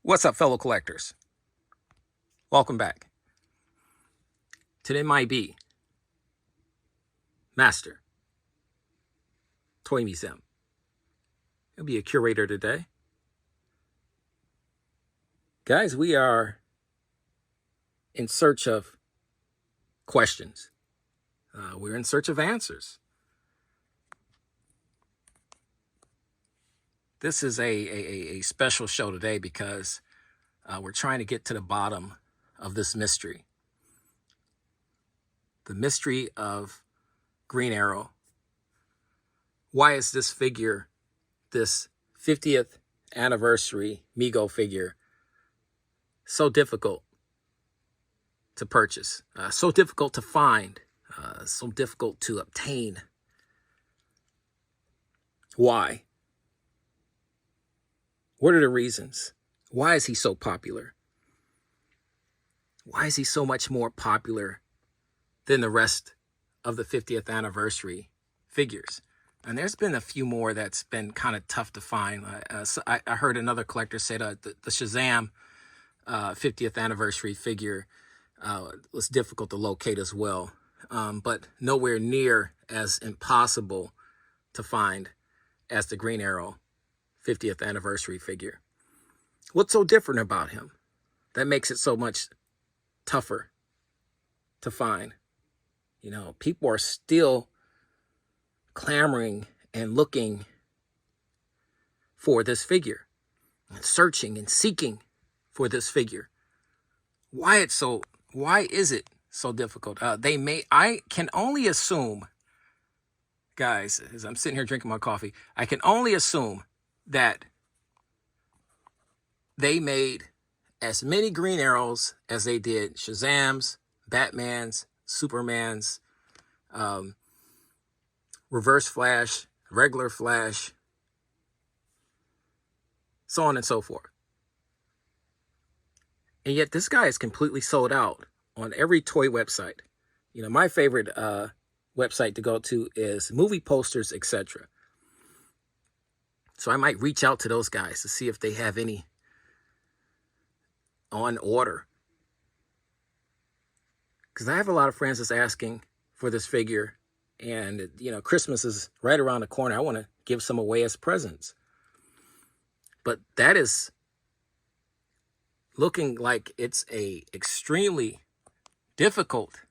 What's up, fellow collectors? Welcome back to the M.I.B. Master Toy Museum. I'll be a curator today. Guys, we are in search of questions. We're in search of answers. This is a special show today because we're trying to get to the bottom of this mystery. The mystery of Green Arrow. Why is this figure, this 50th anniversary Mego figure, so difficult to purchase, so difficult to find, so difficult to obtain? Why? What are the reasons? Why is he so popular? Why is he so much more popular than the rest of the 50th anniversary figures? And there's been a few more that's been kind of tough to find. So I heard another collector say that the Shazam 50th anniversary figure was difficult to locate as well, but nowhere near as impossible to find as the Green Arrow 50th anniversary figure. What's so different about him that makes it so much tougher to find? You know, people are still clamoring and looking for this figure and searching and seeking for this figure. Why is it so difficult? I can only assume, guys, as I'm sitting here drinking my coffee, I can only assume that they made as many Green Arrows as they did Shazams, Batmans, Supermans, Reverse Flash, regular Flash, so on and so forth. And yet this guy is completely sold out on every toy website. You know, my favorite website to go to is Movie Posters, etc. So I might reach out to those guys to see if they have any on order. Because I have a lot of friends that's asking for this figure. And, you know, Christmas is right around the corner. I want to give some away as presents. But that is looking like it's a extremely difficult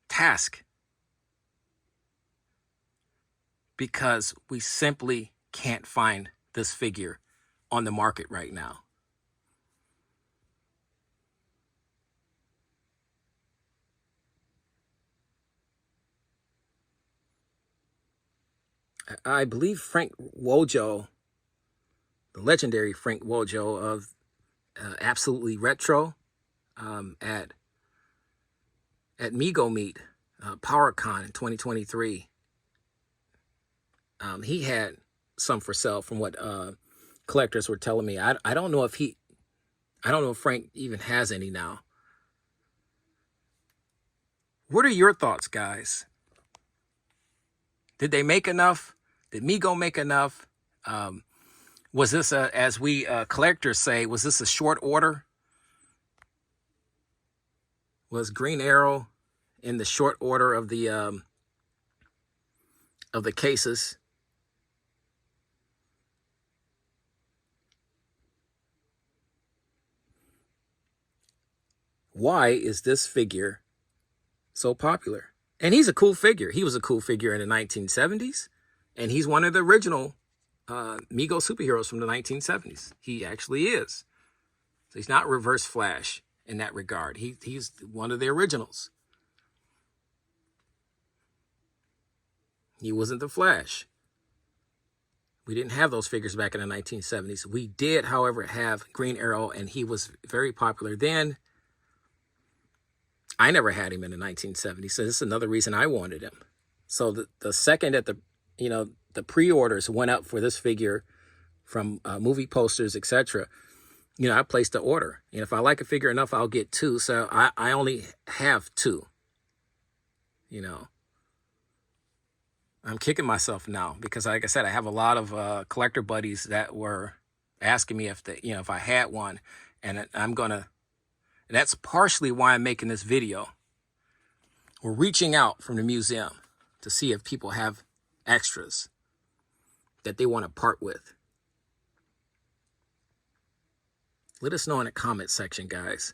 task, because we simply can't find this figure on the market right now. I believe Frank Wojo, the legendary Frank Wojo of Absolutely Retro, at Mego Meet, PowerCon in 2023, he had some for sale from what collectors were telling me. I don't know if Frank even has any now. What are your thoughts, guys? Did they make enough? Did Mego make enough? Was this, as we collectors say, was this a short order? Was Green Arrow in the short order of the cases? Why is this figure so popular? And he's a cool figure. He was a cool figure in the 1970s. And he's one of the original Mego superheroes from the 1970s. He actually is. So he's not Reverse Flash in that regard. He's one of the originals. He wasn't the Flash. We didn't have those figures back in the 1970s. We did, however, have Green Arrow, and he was very popular then. I never had him in the 1970s, so this is another reason I wanted him. So the second that the pre-orders went up for this figure from Movie Posters, etc., you know, I placed the order. And if I like a figure enough, I'll get two. So I only have two. You know, I'm kicking myself now because, like I said, I have a lot of collector buddies that were asking me if if I had one, and that's partially why I'm making this video. We're reaching out from the museum to see if people have extras that they want to part with. Let us know in the comment section, guys.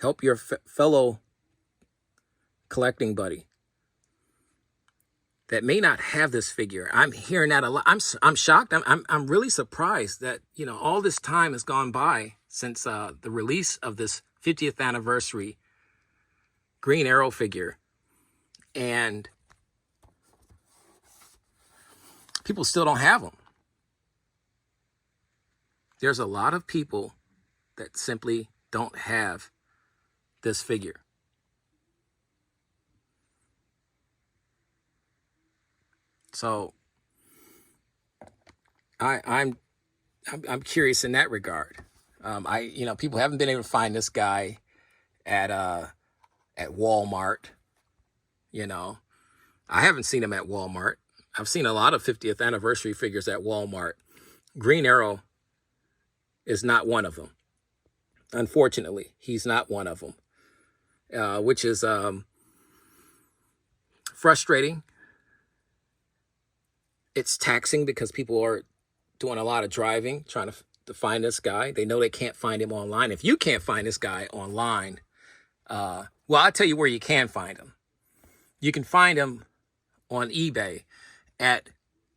Help your fellow collecting buddy that may not have this figure. I'm hearing that a lot. I'm shocked. I'm really surprised that all this time has gone by since the release of this 50th anniversary Green Arrow figure, and people still don't have them. There's a lot of people that simply don't have this figure. So I'm curious in that regard. People haven't been able to find this guy at Walmart. I haven't seen him at Walmart. I've seen a lot of 50th anniversary figures at Walmart. Green Arrow is not one of them. Unfortunately, he's not one of them, which is frustrating. It's taxing because people are doing a lot of driving, trying to find this guy. They know they can't find him online. If you can't find this guy online, well, I'll tell you where you can find him. You can find him on eBay at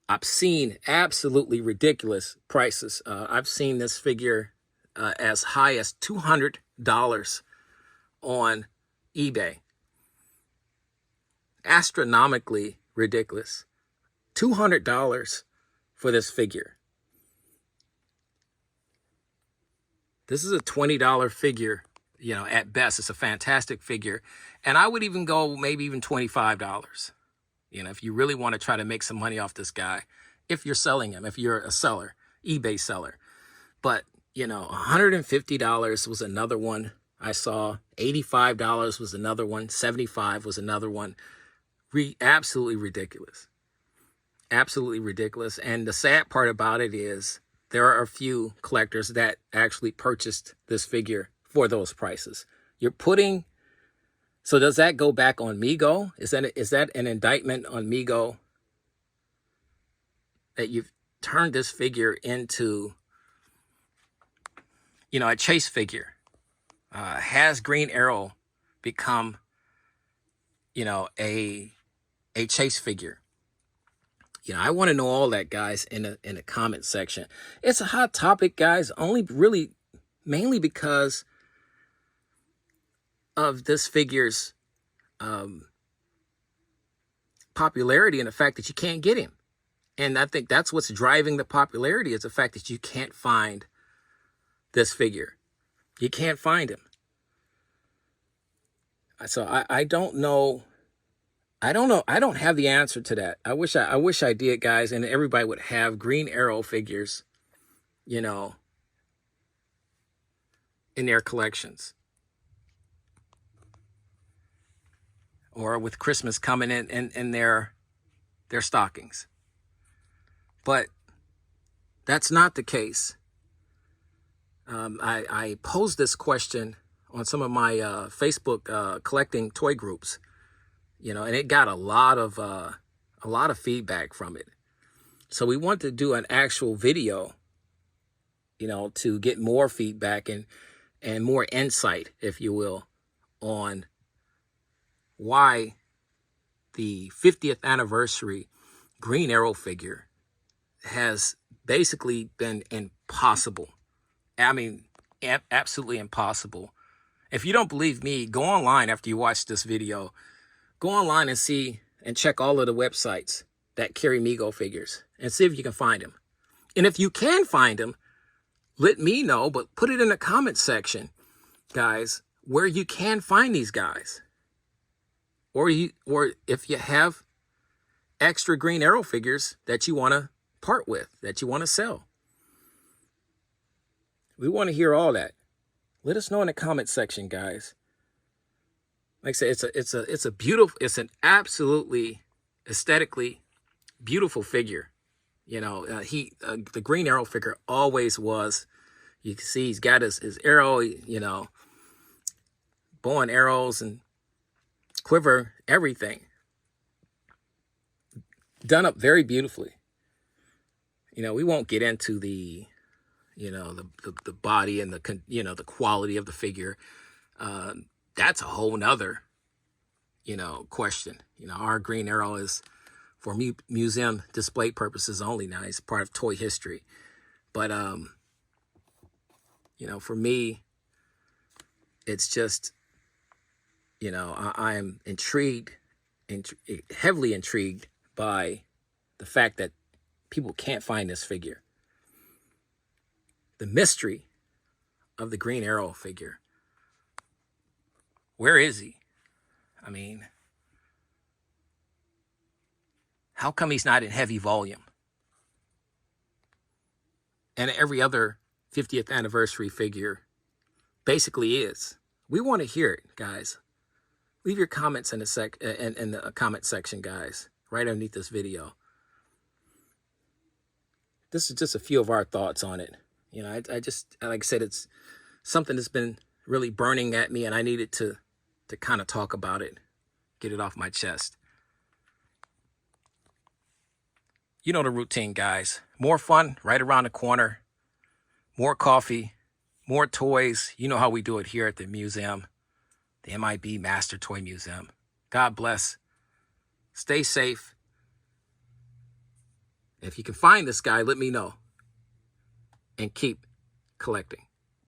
obscene, absolutely ridiculous prices. I've seen this figure as high as $200 on eBay. Astronomically ridiculous. $200 for this figure. This is a $20 figure, at best. It's a fantastic figure. And I would even go maybe even $25. If you really want to try to make some money off this guy, if you're selling him, if you're a seller, eBay seller. But, $150 was another one I saw. $85 was another one. $75 was another one. Absolutely ridiculous. Absolutely ridiculous. And the sad part about it is there are a few collectors that actually purchased this figure for those prices. So does that go back on MiGo? Is that an indictment on MiGo that you've turned this figure into, a chase figure? Has Green Arrow become, a chase figure? I want to know all that, guys, in the comment section. It's a hot topic, guys, mainly because of this figure's popularity and the fact that you can't get him. And I think that's what's driving the popularity, is the fact that you can't find this figure. You can't find him. So I don't know. I don't have the answer to that. I wish I did, guys, and everybody would have Green Arrow figures, in their collections. Or with Christmas coming in their stockings. But that's not the case. I posed this question on some of my Facebook collecting toy groups, and it got a lot of feedback from it. So we want to do an actual video, to get more feedback and more insight, if you will, on why the 50th anniversary Green Arrow figure has basically been impossible. I mean, absolutely impossible. If you don't believe me, go online after you watch this video. Go online and see and check all of the websites that carry MiGo figures and see if you can find them. And if you can find them, let me know, but put it in the comment section, guys, where you can find these guys. Or if you have extra Green Arrow figures that you want to part with, that you want to sell. We want to hear all that. Let us know in the comment section, guys. Like I said, it's an absolutely aesthetically beautiful figure. You know, the Green Arrow figure always was. You can see he's got his arrow, you know, bow and arrows and quiver, everything done up very beautifully. You know, we won't get into the, you know, the body and the, you know, the quality of the figure. That's a whole nother, you know, question. You know, our Green Arrow is for museum display purposes only now. It's part of toy history. But, you know, for me, it's just, you know, I am intrigued, heavily intrigued by the fact that people can't find this figure. The mystery of the Green Arrow figure. Where is he? I mean, how come he's not in heavy volume? And every other 50th anniversary figure basically is. We want to hear it, guys. Leave your comments in the comment section, guys, right underneath this video. This is just a few of our thoughts on it. You know, I just, like I said, it's something that's been really burning at me, and I needed to kind of talk about it, get it off my chest. You know the routine, guys. More fun right around the corner. More coffee, more toys. You know how we do it here at the museum, the M.I.B. Master Toy Museum. God bless. Stay safe. If you can find this guy, let me know. And keep collecting.